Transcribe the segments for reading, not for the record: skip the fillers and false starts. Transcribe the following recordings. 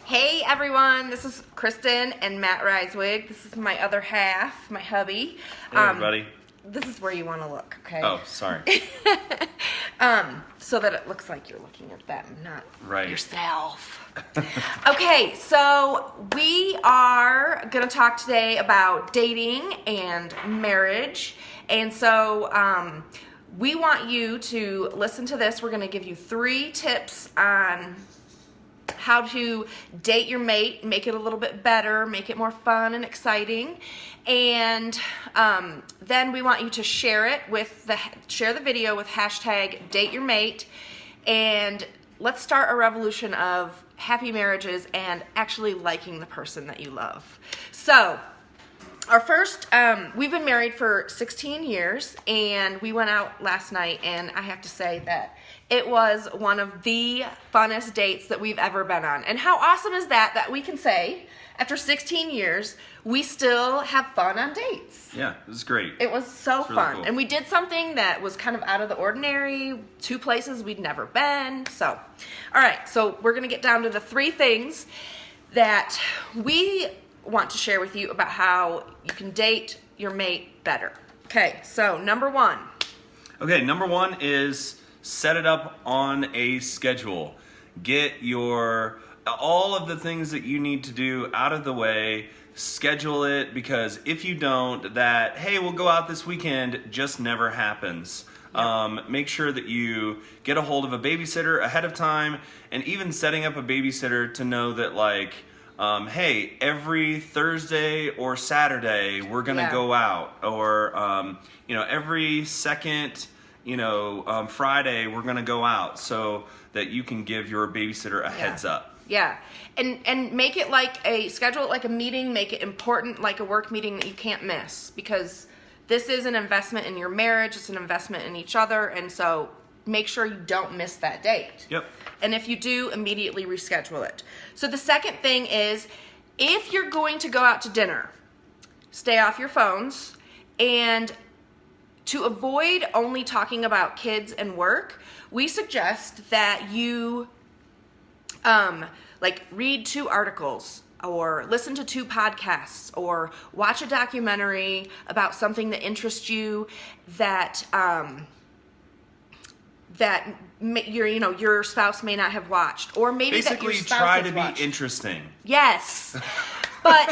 Hey everyone, this is Kristen and Matt Reiswig. This is my other half, my hubby. Hey everybody. This is where you want to look, okay? Oh, sorry. So that it looks like you're looking at them, not Right. yourself. Okay, so we are going to talk today about dating and marriage. And so we want you to listen to this. We're going to give you 3 tips on how to date your mate, make it a little bit better, make it more fun and exciting. And then we want you to share the video with hashtag date your mate, and let's start a revolution of happy marriages and actually liking the person that you love. So our first, we've been married for 16 years, and we went out last night, and I have to say that it was one of the funnest dates that we've ever been on. And how awesome is that we can say, after 16 years, we still have fun on dates. Yeah, it was great. It was so It's really fun. cool. And we did something that was kind of out of the ordinary, 2 places we'd never been. So, all right, so we're going to get down to the 3 things that we want to share with you about how you can date your mate better. Okay, so number 1. Okay, number 1 is set it up on a schedule. Get all of the things that you need to do out of the way. Schedule it, because if you don't, that, hey, we'll go out this weekend, just never happens. Make sure that you get a hold of a babysitter ahead of time, and even setting up a babysitter to know that, like, hey, every Thursday or Saturday we're gonna go out, or every second Friday we're gonna go out, so that you can give your babysitter a heads up. Yeah, and make it schedule it like a meeting, make it important, like a work meeting that you can't miss, because this is an investment in your marriage, it's an investment in each other, and so make sure you don't miss that date. Yep. And if you do, immediately reschedule it. So the second thing is, if you're going to go out to dinner, stay off your phones, and to avoid only talking about kids and work, we suggest that you read 2 articles, or listen to 2 podcasts, or watch a documentary about something that interests you that your spouse may not have watched, or maybe Basically, that your spouse try has to watched. be interesting. Yes, but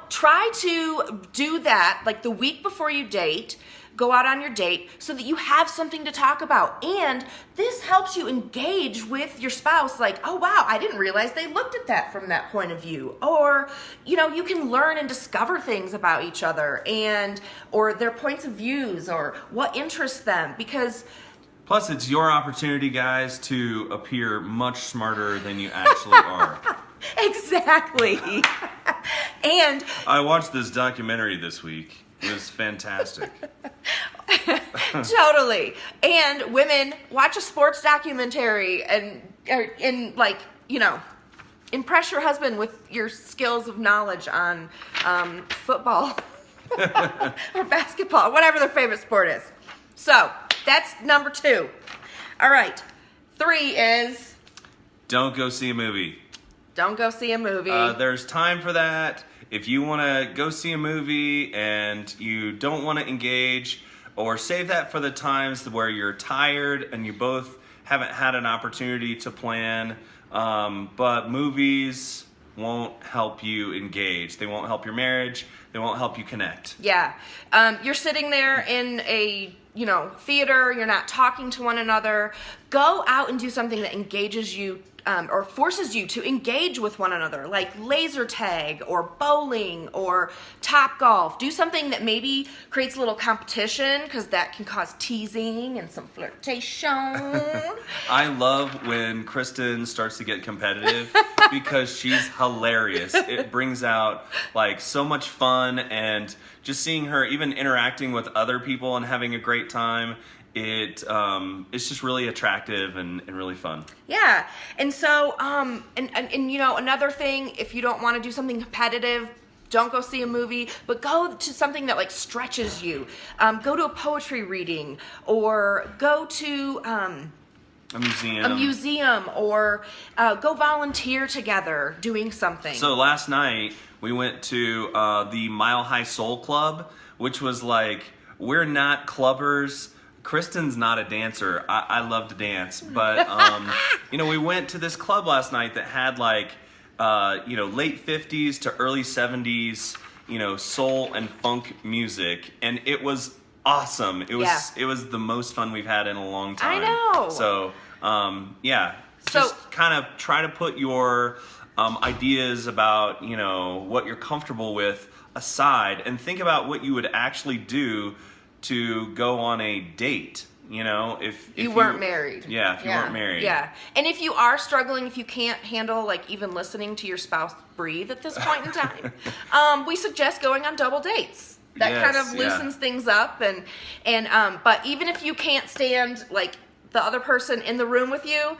try to do that like the week before you date. Go out on your date so that you have something to talk about. And this helps you engage with your spouse, like, oh wow, I didn't realize they looked at that from that point of view. Or, you can learn and discover things about each other, or their points of views, or what interests them, because Plus, it's your opportunity, guys, to appear much smarter than you actually are. exactly. And I watched this documentary this week. It was fantastic. totally. And women, watch a sports documentary and impress your husband with your skills of knowledge on football or basketball, whatever their favorite sport is. So that's number 2. All right. 3 is Don't go see a movie. don't go see a movie. There's time for that. If you want to go see a movie and you don't want to engage, or save that for the times where you're tired and you both haven't had an opportunity to plan, but movies won't help you engage. They won't help your marriage. They won't help you connect. Yeah. You're sitting there in a theater, you're not talking to one another. Go out and do something that engages you, or forces you to engage with one another, like laser tag or bowling or top golf. Do something that maybe creates a little competition, because that can cause teasing and some flirtation. I love when Kristen starts to get competitive because she's hilarious. It brings out so much fun, and just seeing her even interacting with other people and having a great time. It's just really attractive and really fun. Yeah. And so, another thing, if you don't want to do something competitive, don't go see a movie, but go to something that stretches you. Go to a poetry reading, or go to A museum, or go volunteer together doing something. So last night we went to the Mile High Soul Club, which was like, we're not clubbers. Kristen's not a dancer. I love to dance, but we went to this club last night that had like late 50s to early 70s, soul and funk music, and it was awesome. It was the most fun we've had in a long time. I know. So just kind of try to put your ideas about what you're comfortable with aside, and think about what you would actually do to go on a date. If you weren't married. Yeah, if you weren't married. Yeah. And if you are struggling, if you can't handle like even listening to your spouse breathe at this point in time, we suggest going on double dates. That kind of loosens things up, and but even if you can't stand like the other person in the room with you,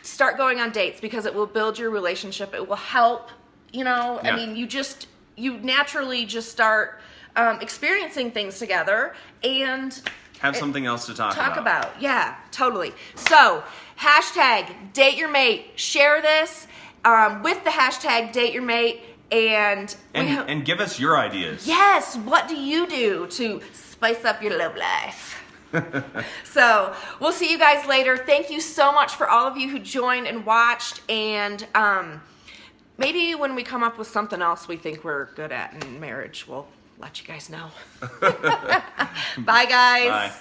start going on dates, because it will build your relationship. It will help, I mean, you naturally just start experiencing things together and have something else to talk about. Yeah, totally. So, hashtag date your mate. Share this with the hashtag date your mate, and give us your ideas. Yes, what do you do to spice up your love life? So, we'll see you guys later. Thank you so much for all of you who joined and watched, and maybe when we come up with something else we think we're good at in marriage, we'll let you guys know. Bye, guys. Bye.